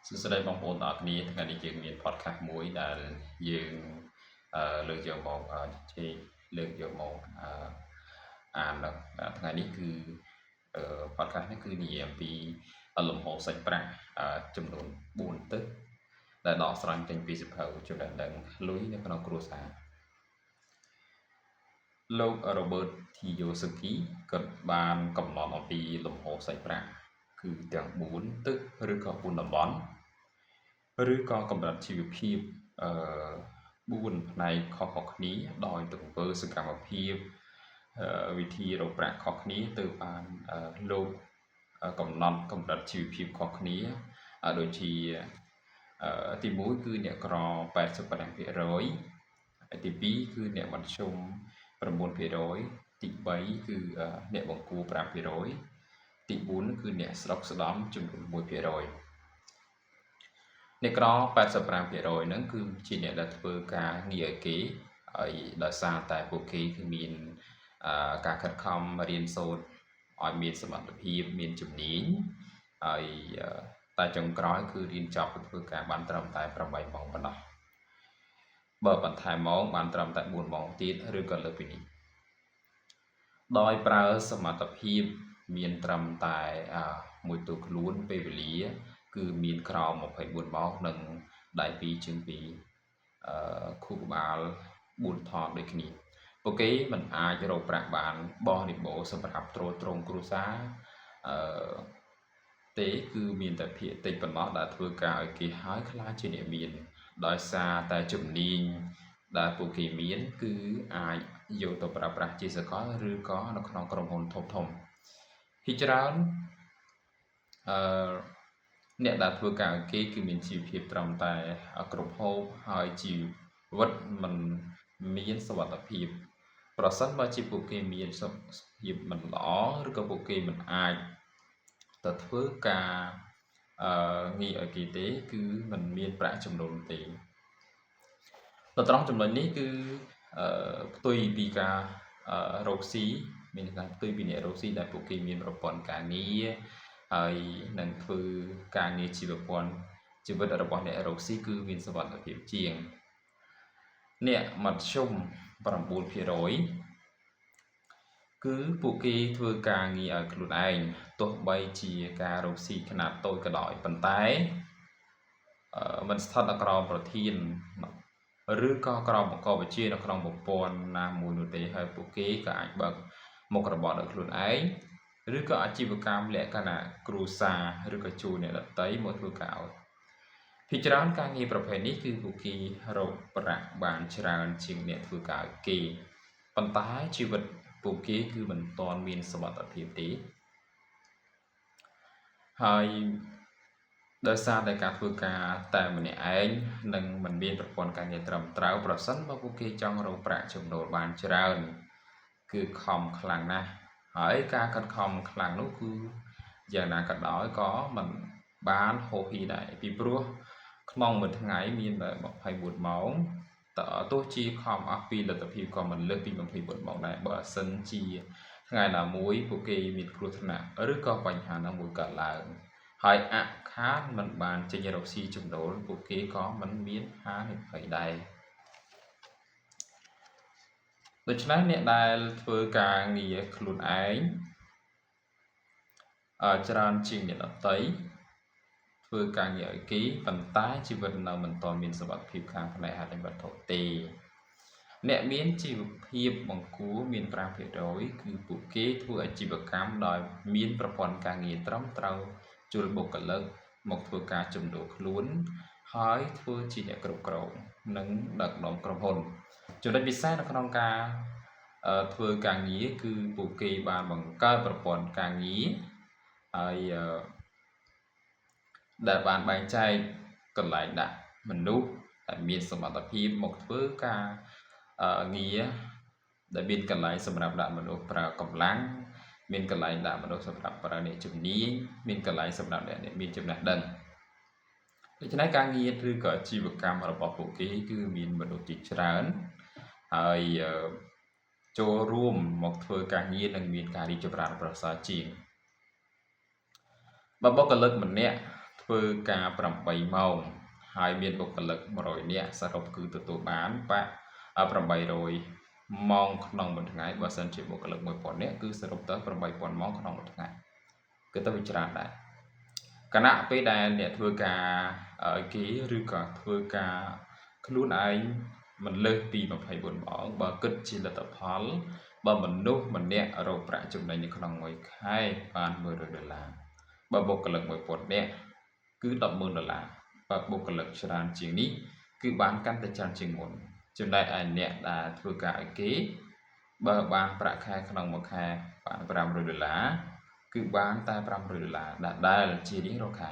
ស្ដីបងប្អូនទាំងអស់គ្នាថ្ងៃនេះយើងមាន podcast មួយដែលយើងលើកយកមកជជែកលើកយកមកអានថ្ងៃនេះគឺpodcast នេះគឺនិយាយអំពីលំហូរសាច់ប្រាក់ចំនួន4ទឹកដែលដកស្រង់ចេញពីសៀវភៅចំណេះដឹងលុយនៅក្នុងគ្រួសារលោក Robert Kiyosaki គាត់បានកំណត់អំពីលំហូរសាច់ប្រាក់គឺទាំង4ទឹកឬក៏4តំបន់ឬក៏កម្រិតជីវភាព4ផ្នែកខុសៗគ្នាដោយទង្វើសកម្មភាពវិធីរកប្រាក់ខុសគ្នាទៅបានលោកកំណត់កម្រិតជីវភាពខុសគ្នាដូចជាទី1គឺអ្នកក្រ85%ទី2គឺអ្នកមធ្យម9%ទី3គឺអ្នកបង្គួរ5%ទី4គឺអ្នកស្រុកស្ដំចំនួន1%អ្នកក្រ85%ហ្នឹងគឺជាអ្នកដែលធ្វើការងារឲ្យគេហើយដោយសារតែពួកគេគឺមានការខិតខំរៀនសូត្រឲ្យមានសមត្ថភាពមានជំនាញហើយតែចុងក្រោយគឺរៀនចប់ធ្វើការបានត្រឹមតែ8ម៉ោងប៉ុណ្ណោះបើបន្ថែមម៉ោងបានត្រឹមតែ4ម៉ោងទៀតឬក៏លើសពីនេះដោយប្រើសមត្ថភាពមានត្រឹមតែមួយទូខ្លួនពេលវេលាគឺមានក្រោម24ម៉ោងនិងដៃ2ជើង2ខួរក្បាល4ថតដូចគ្នាពួកគេមិនអាចរកប្រាក់បានបោះនិបោសម្រាប់ទ្រទ្រង់គ្រួសារទេគឺមានតែភាគតិចប៉ុណ្ណោះដែលធ្វើការឲ្យគេហើយខ្លាចជាអ្នកមានដោយសារតែជំនាញដែលពួកគេមានគឺអាចយកទៅប្រើប្រាស់ជាសកលឬក៏នៅក្នុងក្រុមហ៊ុនធំភាគច្រើនអ្នកដែលធ្វើការឲ្យគេគឺមានជីវភាពត្រឹមតែគ្រប់ហូបហើយជីវិតមិនមានសុវត្ថិភាពប្រសិនបើជាពួកគេមានសុខភាពមិនល្អឬក៏ពួកគេមិនអាចទៅធ្វើការងារឲ្យគេទេគឺមិនមានប្រាក់ចំណូលទេទៅត្រង់ចំណុចនេះគឺផ្ទុយពីការរកស៊ីមានន័យថាផ្ទុយពីអ្នករកស៊ីដែលពួកគេមានប្រព័ន្ធការងារហើយនឹងធ្វើការងារជីវវិតរបស់អ្នករកស៊ីគឺមានសុវត្ថិភាពជាងអ្នកមធ្យម9%គឺពួកគេធ្វើការងារឲ្យខ្លួនឯងទោះបីជាការរកស៊ីខ្នាតតូចក៏ដោយប៉ុន្តែមិនស្ថិតនៅក្រោមប្រធានឬក៏ក្រមបង្កវិជានៅក្នុងប្រព័ន្ធណាមួយនោះទេហើយពួកគេក៏អាចបើកមុខរបរដោយខ្លួនឯងឬក៏អាជីវកម្មលក្ខណៈគ្រួសារឬក៏ជួលអ្នកដទៃមកធ្វើការឲ្យភាគច្រើនការងារប្រភេទនេះគឺពួកគេរកប្រាក់បានច្រើនជាងអ្នកធ្វើការឲ្យគេប៉ុន្តែជីវិតពួកគេគឺមិនទាន់មានសមត្ថភាពទេហើយដោយសារតែការធ្វើការតែម្នាក់ឯងនិងមិនមានប្រព័ន្ធការងារត្រឹមត្រូវប្រសិនបើពួកគេចង់រកប្រាក់ចំណូលបានច្រើនគឺខំខ្លាំងណាស់ហើយការខិតខំខ្លាំងនោះគឺយ៉ាងណាក៏ដោយក៏មិនបានហូរហៀដែរពីព្រោះក្នុងមួយថ្ងៃមានតែ24ម៉ោងទោះជាខំអស់ពីលទ្ធភាពក៏មិនលើសពី24ម៉ោងដែរបើសិនជាថ្ងៃណាមួយពួកគេមានគ្រោះថ្នាក់ឬក៏បញ្ហាណាមួយកើតឡើងហើយអខានមិនបានចេញរកស៊ីចំណូលពួកគេក៏មិនមានហានិភ័យដែរដូច្នេះអ្នកដែលធ្វើការងារខ្លួនឯងច្រើនជាងអ្នកដទៃធ្វើការងារឲ្យគេប៉ុន្តែជីវិតនៅមិនទាន់មានសុវត្ថិភាពខាងផ្នែកហិរញ្ញវត្ថុទេអ្នកមានជីវភាពបង្គួរមាន5%គឺពួកគេធ្វើអាជីវកម្មដោយមានប្រព័ន្ធការងារត្រឹមត្រូវជួលបុគ្គលិកមកធ្វើការជំនួសខ្លួនហើយធ្វើជាអ្នកគ្រប់គ្រងនិងដឹកនាំក្រុមហ៊ុនចំណុចពិសេសនៅក្នុងការធ្វើការងារគឺពួកគេបានបង្កើតប្រព័ន្ធការងារហើយដែលបានបែងចែកកន្លែងដាក់មនុស្សដែលមានសមត្ថភាពមកធ្វើការងារដែលមានកន្លែងសម្រាប់ដាក់មនុស្សប្រើកម្លាំងមានកន្លែងដាក់មនុស្សសម្រាប់ប្រើអ្នកជំនាញមានកន្លែងសម្រាប់អ្នកមានចំណេះដឹងដូច្នេះការងារឬក៏អាជីវកម្មរបស់ពួកគេគឺមានមនុស្សជាច្រើនហើយចូលរួមមកធ្វើការងារនិងមានការរីកចម្រើនប្រសើរជាងបើបុគ្គលិកម្នាក់ ធ្វើការ8ម៉ោងហើយមានបុគ្គលិក100នាក់សរុបគឺទទួលបានប្រាក់800ម៉ោងក្នុងមួយថ្ងៃបើសិនជាបុគ្គលិក1000នាក់គឺសរុបទៅ8000ម៉ោងក្នុងមួយថ្ងៃគឺទៅវាច្រើនដែរគណៈពេលដែលអ្នកធ្វើការគេឬក៏ធ្វើការខ្លួនឯងមិនលើសពី24ម៉ោងបើគិតជាលទ្ធផលបើមនុស្សម្នាក់រកប្រាក់ចំណេញនៅក្នុងមួយខែបាន$100បើបុគ្គលិក1000នាក់គឺ$10000បើបុគ្គលិកច្រើនជាងនេះគឺបានកាន់តែច្រើនជាងមុនចំណែកឯអ្នកដែលធ្វើការឲ្យគេបើបានប្រាក់ខែក្នុងមួយខែបាន$500គឺបានតែ$500ដែលជារៀងរាល់ខែ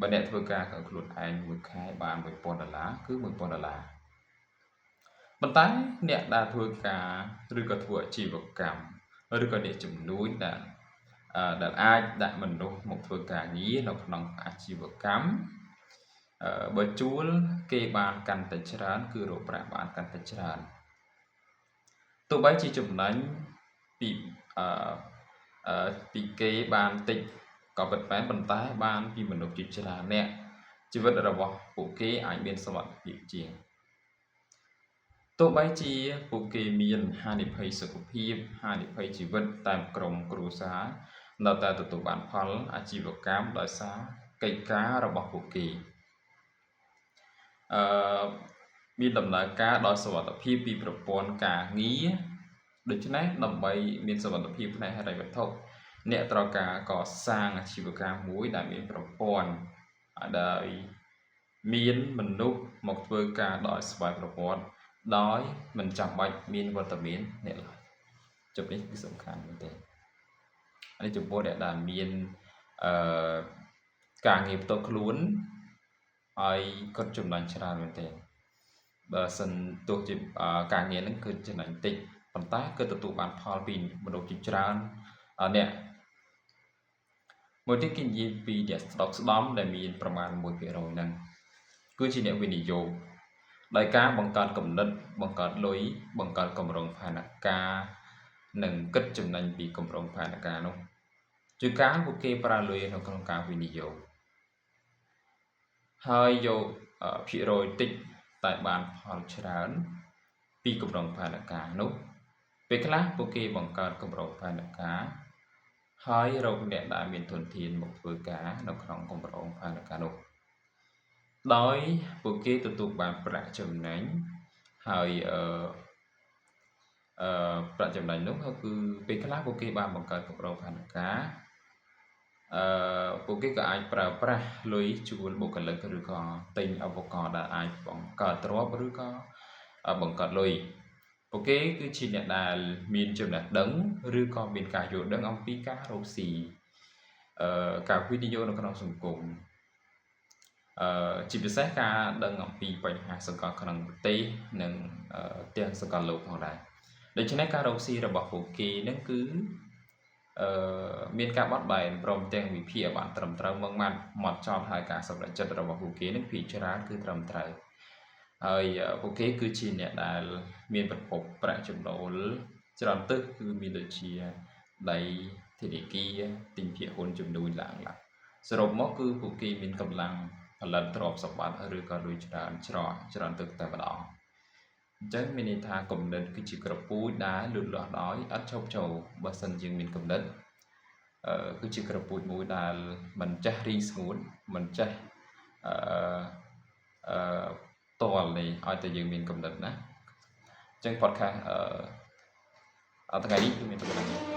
បើអ្នកធ្វើការខ្លួនឯងមួយខែបាន$1000គឺ$1000ប៉ុន្តែអ្នកដែលធ្វើការឬក៏ធ្វើអាជីវកម្មឬក៏អ្នកជំនួញដែលអាចដាក់មនុស្សមកធ្វើការងារនៅក្នុងអាជីវកម្មបើជួលគេបានកាន់តែច្រើនគឺរកប្រាក់បានកាន់តែច្រើនទោះបីជាចំណេញពីគេបានតិចក៏ពិតមែនប៉ុន្តែបានពីមនុស្សជាច្រើនអ្នកជីវិតរបស់ពួកគេអាចមានសុវត្ថិភាពជាងទោះបីជាពួកគេមានហានិភ័យសុខភាពហានិភ័យជីវិតតាមក្រុមគ្រួសារនៅតែទទួលបានផលអាជីវកម្មដោយសារកិច្ចការរបស់ពួកគេមានដំណើរការដោយសុវត្ថិភាពពីប្រព័ន្ធការងារដូច្នេះដើម្បីមានសុវត្ថិភាពផ្នែកហិរញ្ញវត្ថុអ្នកត្រូវការកសាងអាជីវកម្មមួយដែលមានប្រព័ន្ធដែលមានមនុស្សមកធ្វើការដោយស្វ័យប្រវត្តិដោយមិនចាំបាច់មានវត្តមានអ្នកឡើយជប់នេះគឺសំខាន់មែនទេហើយចំពោះអ្នកដែលមានការងារផ្ទាល់ខ្លួនហើយគាត់ចំណេញច្រើនមែនទេបើសិនទោះជាការងារហ្នឹងគឺចំណេញតិចប៉ុន្តែគឺទទួលបានផលពីមនុស្សជាច្រើនអ្នកមួយទៀតគេនិយាយពីអ្នកស្ដុកស្ដំដែលមានប្រមាណ 1% ហ្នឹងគឺជាអ្នកវិនិយោគដោយការបង្កើតគំនិតបង្កើតលុយបង្កើតគម្រោងផែនការនិងគិតចំណេញពីគម្រោងផែនការនោះជាការពួកគេប្រើលុយនៅក្នុងការវិនិយោគហើយយកភាគរយតិចតែបានផលច្រើនពីគម្រោងផែនការនោះពេលខ្លះពួកគេបង្កើតគម្រោងផែនការហើយរកអ្នកដែលមានធនធានមកធ្វើការនៅក្នុងគម្រោងផែនការនោះដោយពួកគេទទួលបានប្រាក់ចំណេញហើយប្រាក់ចំណេញនោះគឺពេលខ្លះពួកគេបានបង្កើតគម្រោងផែនការពួកគេក៏អាចប្រើប្រាស់លុយជួលបុគ្គលិកឬក៏ទិញឧបករណ៍ដែលអាចបង្កើតទ្រព្យឬក៏បង្កើតលុយពួកគេគឺជាអ្នកដែលមានចំណេះដឹងឬក៏មានការយល់ដឹងអំពីការរកស៊ីការវិនិយោគនៅក្នុងសង្គមជាពិសេសការដឹងអំពីបញ្ហាសង្គមក្នុងប្រទេសនិងទាំងសកលលោកផងដែរដូច្នេះការរកស៊ីរបស់ពួកគេនឹងគឺមានការបត់បែនព្រមទាំងវិភាគឲ្យបានត្រឹមត្រូវមកចប់ហើយការសម្រេចចិត្តរបស់ពួកគេនឹងភាគច្រើនគឺត្រឹមត្រូវហើយពួកគេគឺជាអ្នកដែលមានប្រភពប្រាក់ចំណូលច្រើនទឹកគឺមានដូចជាដៃធនាគារទិញភាគហ៊ុនជំនួយឡើងសរុបមកគឺពួកគេមានកម្លាំងផលិតទ្រព្យសម្បត្តិឬក៏លុយច្រើនទឹកតែម្ដងអញ្ចឹងមានន័យថាគំនិតគឺជាក្រពូជដែលលូតលាស់ដោយអត់ឈប់ចូលបើសិនជាមានគំនិតគឺជាក្រពូជមួយដែលមិនចេះរីងស្ងួតមិនចេះតល់នេះឲ្យតែយើងមានគំនិតណាអញ្ចឹង podcast ថ្ងៃនេះគឺមានតែប៉ុណ្្នឹង